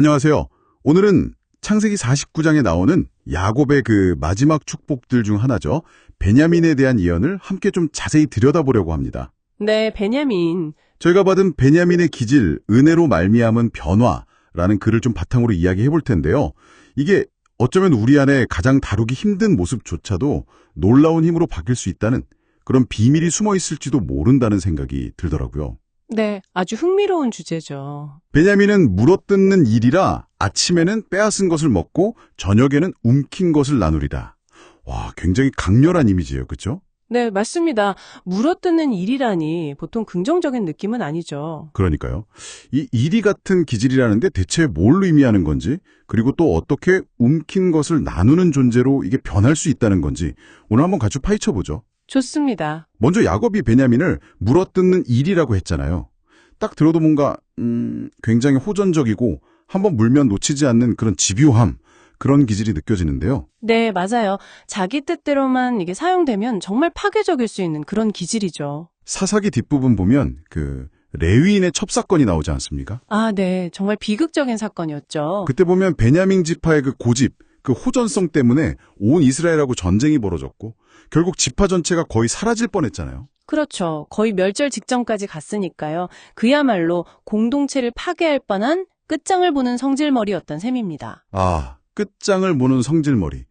안녕하세요. 오늘은 창세기 49장에 나오는 야곱의 그 마지막 축복들 중 하나죠. 베냐민에 대한 예언을 함께 좀 자세히 들여다보려고 합니다. 네, 베냐민. 저희가 받은 베냐민의 기질, 은혜로 말미암은 변화라는 글을 좀 바탕으로 이야기해 볼 텐데요. 이게 어쩌면 우리 안에 가장 다루기 힘든 모습조차도 놀라운 힘으로 바뀔 수 있다는 그런 비밀이 숨어 있을지도 모른다는 생각이 들더라고요. 네, 아주 흥미로운 주제죠. 베냐민은 물어뜯는 일이라 아침에는 빼앗은 것을 먹고 저녁에는 움킨 것을 나누리라. 와, 굉장히 강렬한 이미지예요. 그렇죠? 네, 맞습니다. 물어뜯는 일이라니 보통 긍정적인 느낌은 아니죠. 그러니까요. 이 일이 같은 기질이라는데 대체 뭘 의미하는 건지, 그리고 또 어떻게 움킨 것을 나누는 존재로 이게 변할 수 있다는 건지 오늘 한번 같이 파헤쳐보죠. 좋습니다. 먼저 야곱이 베냐민을 물어뜯는 일이라고 했잖아요. 딱 들어도 뭔가 굉장히 호전적이고 한번 물면 놓치지 않는 그런 집요함, 그런 기질이 느껴지는데요. 네, 맞아요. 자기 뜻대로만 이게 사용되면 정말 파괴적일 수 있는 그런 기질이죠. 사사기 뒷부분 보면 그 레위인의 첩사건이 나오지 않습니까? 아, 네. 정말 비극적인 사건이었죠. 그때 보면 베냐민 지파의 그 고집, 그 호전성 때문에 온 이스라엘하고 전쟁이 벌어졌고 결국 지파 전체가 거의 사라질 뻔했잖아요. 그렇죠. 거의 멸절 직전까지 갔으니까요. 그야말로 공동체를 파괴할 뻔한 끝장을 보는 성질머리였던 셈입니다. 아, 끝장을 보는 성질머리.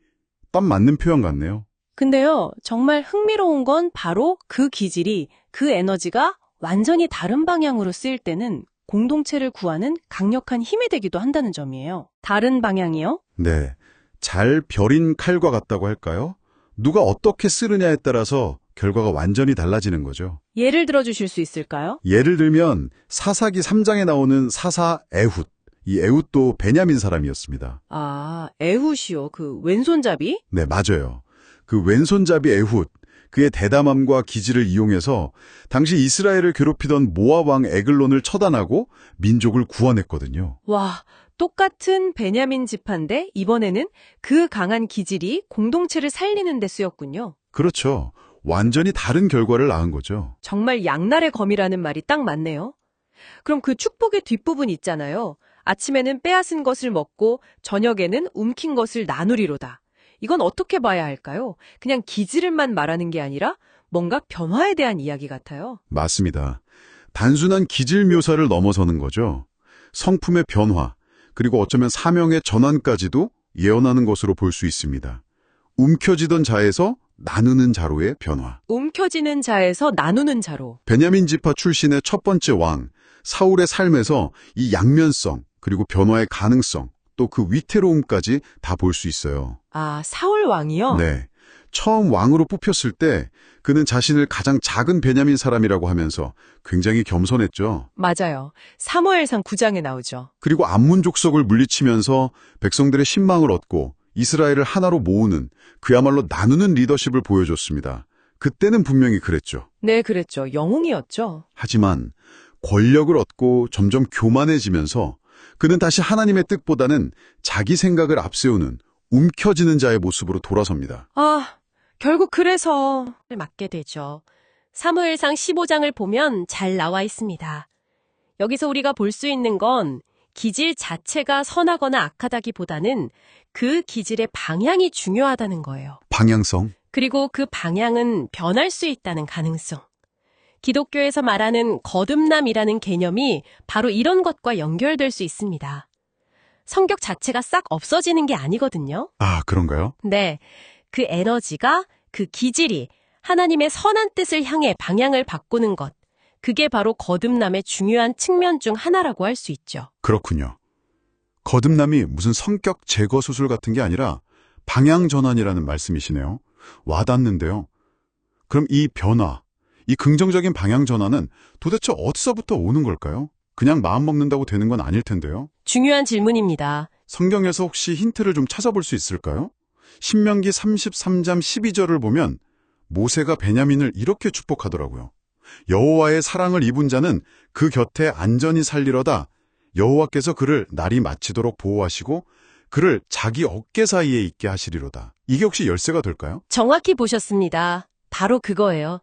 딱 맞는 표현 같네요. 근데요, 정말 흥미로운 건 바로 그 기질이, 그 에너지가 완전히 다른 방향으로 쓰일 때는 공동체를 구하는 강력한 힘이 되기도 한다는 점이에요. 다른 방향이요? 네, 잘 벼린 칼과 같다고 할까요? 누가 어떻게 쓰느냐에 따라서 결과가 완전히 달라지는 거죠. 예를 들어 주실 수 있을까요? 예를 들면 사사기 3장에 나오는 사사 에훗. 이 에훗도 베냐민 사람이었습니다. 아, 에훗이요. 그 왼손잡이? 네, 맞아요. 그 왼손잡이 에훗, 그의 대담함과 기질을 이용해서 당시 이스라엘을 괴롭히던 모압 왕 에글론을 처단하고 민족을 구원했거든요. 와, 똑같은 베냐민 지파인데 이번에는 그 강한 기질이 공동체를 살리는 데 쓰였군요. 그렇죠. 완전히 다른 결과를 낳은 거죠. 정말 양날의 검이라는 말이 딱 맞네요. 그럼 그 축복의 뒷부분 있잖아요. 아침에는 빼앗은 것을 먹고 저녁에는 움킨 것을 나누리로다. 이건 어떻게 봐야 할까요? 그냥 기질을만 말하는 게 아니라 뭔가 변화에 대한 이야기 같아요. 맞습니다. 단순한 기질 묘사를 넘어서는 거죠. 성품의 변화, 그리고 어쩌면 사명의 전환까지도 예언하는 것으로 볼 수 있습니다. 움켜쥐던 자에서 나누는 자로의 변화. 움켜쥐는 자에서 나누는 자로. 베냐민 지파 출신의 첫 번째 왕, 사울의 삶에서 이 양면성, 그리고 변화의 가능성, 또 그 위태로움까지 다 볼 수 있어요. 아, 사울 왕이요? 네. 처음 왕으로 뽑혔을 때 그는 자신을 가장 작은 베냐민 사람이라고 하면서 굉장히 겸손했죠. 맞아요. 사무엘상 9장에 나오죠. 그리고 암문 족속을 물리치면서 백성들의 신망을 얻고 이스라엘을 하나로 모으는, 그야말로 나누는 리더십을 보여줬습니다. 그때는 분명히 그랬죠. 네, 그랬죠. 영웅이었죠. 하지만 권력을 얻고 점점 교만해지면서 그는 다시 하나님의 뜻보다는 자기 생각을 앞세우는 움켜쥐는 자의 모습으로 돌아섭니다. 아, 결국 그래서 맡게 되죠. 사무엘상 15장을 보면 잘 나와 있습니다. 여기서 우리가 볼 수 있는 건 기질 자체가 선하거나 악하다기보다는 그 기질의 방향이 중요하다는 거예요. 방향성. 그리고 그 방향은 변할 수 있다는 가능성. 기독교에서 말하는 거듭남이라는 개념이 바로 이런 것과 연결될 수 있습니다. 성격 자체가 싹 없어지는 게 아니거든요. 아, 그런가요? 네, 그 에너지가, 그 기질이 하나님의 선한 뜻을 향해 방향을 바꾸는 것, 그게 바로 거듭남의 중요한 측면 중 하나라고 할 수 있죠. 그렇군요. 거듭남이 무슨 성격 제거 수술 같은 게 아니라 방향 전환이라는 말씀이시네요. 와닿는데요. 그럼 이 변화, 이 긍정적인 방향 전환은 도대체 어디서부터 오는 걸까요? 그냥 마음 먹는다고 되는 건 아닐 텐데요. 중요한 질문입니다. 성경에서 혹시 힌트를 좀 찾아볼 수 있을까요? 신명기 33장 12절을 보면 모세가 베냐민을 이렇게 축복하더라고요. 여호와의 사랑을 입은 자는 그 곁에 안전히 살리러다 여호와께서 그를 날이 마치도록 보호하시고 그를 자기 어깨 사이에 있게 하시리로다. 이게 혹시 열쇠가 될까요? 정확히 보셨습니다. 바로 그거예요.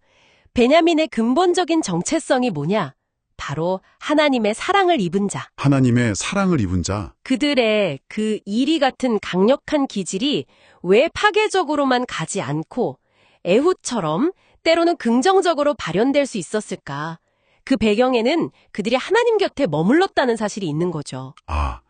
베냐민의 근본적인 정체성이 뭐냐? 바로 하나님의 사랑을 입은 자. 하나님의 사랑을 입은 자. 그들의 그 이리 같은 강력한 기질이 왜 파괴적으로만 가지 않고 에훗처럼 때로는 긍정적으로 발현될 수 있었을까? 그 배경에는 그들이 하나님 곁에 머물렀다는 사실이 있는 거죠. 아,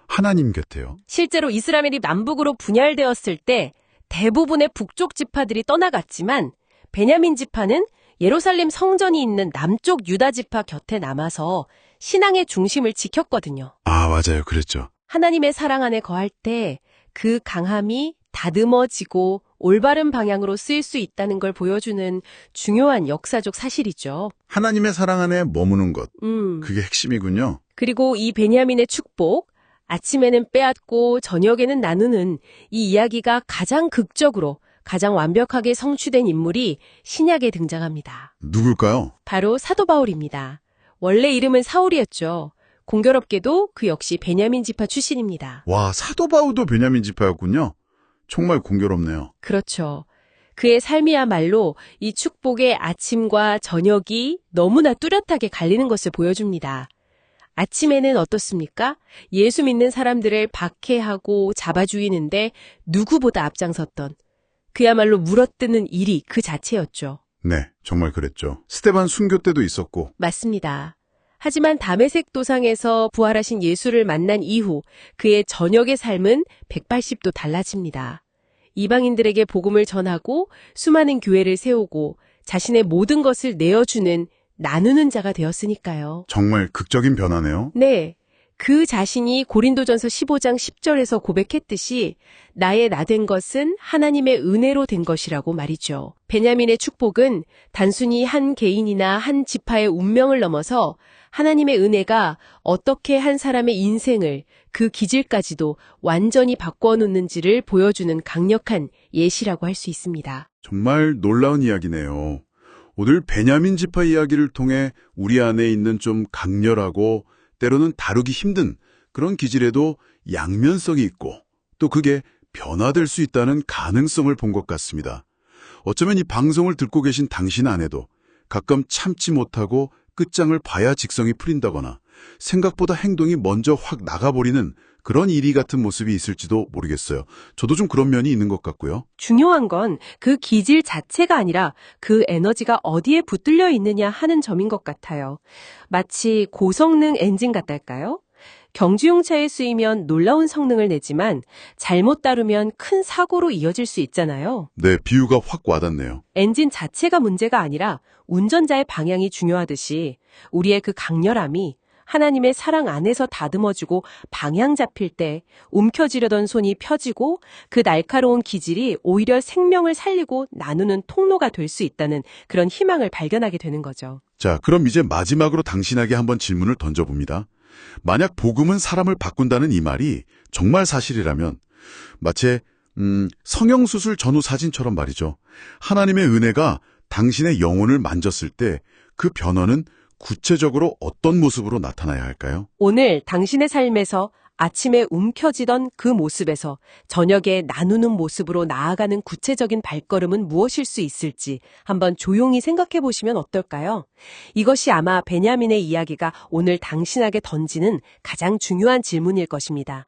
하나님 곁에요. 실제로 이스라엘이 남북으로 분열되었을 때 대부분의 북쪽 지파들이 떠나갔지만 베냐민 지파는 예루살렘 성전이 있는 남쪽 유다 지파 곁에 남아서 신앙의 중심을 지켰거든요. 아, 맞아요. 그랬죠. 하나님의 사랑 안에 거할 때 그 강함이 다듬어지고 올바른 방향으로 쓰일 수 있다는 걸 보여주는 중요한 역사적 사실이죠. 하나님의 사랑 안에 머무는 것. 음. 그게 핵심이군요. 그리고 이 베냐민의 축복, 아침에는 빼앗고 저녁에는 나누는 이 이야기가 가장 극적으로 가장 완벽하게 성취된 인물이 신약에 등장합니다. 누굴까요? 바로 사도 바울입니다. 원래 이름은 사울이었죠. 공교롭게도 그 역시 베냐민 지파 출신입니다. 와, 사도 바울도 베냐민 지파였군요. 정말 공교롭네요. 그렇죠. 그의 삶이야말로 이 축복의 아침과 저녁이 너무나 뚜렷하게 갈리는 것을 보여줍니다. 아침에는 어떻습니까? 예수 믿는 사람들을 박해하고 잡아주이는데 누구보다 앞장섰던 그야말로 물어뜯는 일이 그 자체였죠. 네, 정말 그랬죠. 스데반 순교 때도 있었고. 맞습니다. 하지만 다메섹 도상에서 부활하신 예수를 만난 이후 그의 저녁의 삶은 180도 달라집니다. 이방인들에게 복음을 전하고 수많은 교회를 세우고 자신의 모든 것을 내어주는 나누는 자가 되었으니까요. 정말 극적인 변화네요. 네. 그 자신이 고린도전서 15장 10절에서 고백했듯이 나의 나 된 것은 하나님의 은혜로 된 것이라고 말이죠. 베냐민의 축복은 단순히 한 개인이나 한 지파의 운명을 넘어서 하나님의 은혜가 어떻게 한 사람의 인생을 그 기질까지도 완전히 바꿔놓는지를 보여주는 강력한 예시라고 할 수 있습니다. 정말 놀라운 이야기네요. 오늘 베냐민 지파 이야기를 통해 우리 안에 있는 좀 강렬하고 때로는 다루기 힘든 그런 기질에도 양면성이 있고 또 그게 변화될 수 있다는 가능성을 본 것 같습니다. 어쩌면 이 방송을 듣고 계신 당신 안에도 가끔 참지 못하고 끝장을 봐야 직성이 풀린다거나 생각보다 행동이 먼저 확 나가버리는 그런 이리 같은 모습이 있을지도 모르겠어요. 저도 좀 그런 면이 있는 것 같고요. 중요한 건 그 기질 자체가 아니라 그 에너지가 어디에 붙들려 있느냐 하는 점인 것 같아요. 마치 고성능 엔진 같달까요? 경주용차에 쓰이면 놀라운 성능을 내지만 잘못 다루면 큰 사고로 이어질 수 있잖아요. 네, 비유가 확 와닿네요. 엔진 자체가 문제가 아니라 운전자의 방향이 중요하듯이 우리의 그 강렬함이 하나님의 사랑 안에서 다듬어주고 방향 잡힐 때 움켜쥐려던 손이 펴지고 그 날카로운 기질이 오히려 생명을 살리고 나누는 통로가 될 수 있다는 그런 희망을 발견하게 되는 거죠. 자, 그럼 이제 마지막으로 당신에게 한번 질문을 던져봅니다. 만약 복음은 사람을 바꾼다는 이 말이 정말 사실이라면 마치 성형수술 전후 사진처럼 말이죠. 하나님의 은혜가 당신의 영혼을 만졌을 때 그 변화는 구체적으로 어떤 모습으로 나타나야 할까요? 오늘 당신의 삶에서 아침에 움켜쥐던 그 모습에서 저녁에 나누는 모습으로 나아가는 구체적인 발걸음은 무엇일 수 있을지 한번 조용히 생각해 보시면 어떨까요? 이것이 아마 베냐민의 이야기가 오늘 당신에게 던지는 가장 중요한 질문일 것입니다.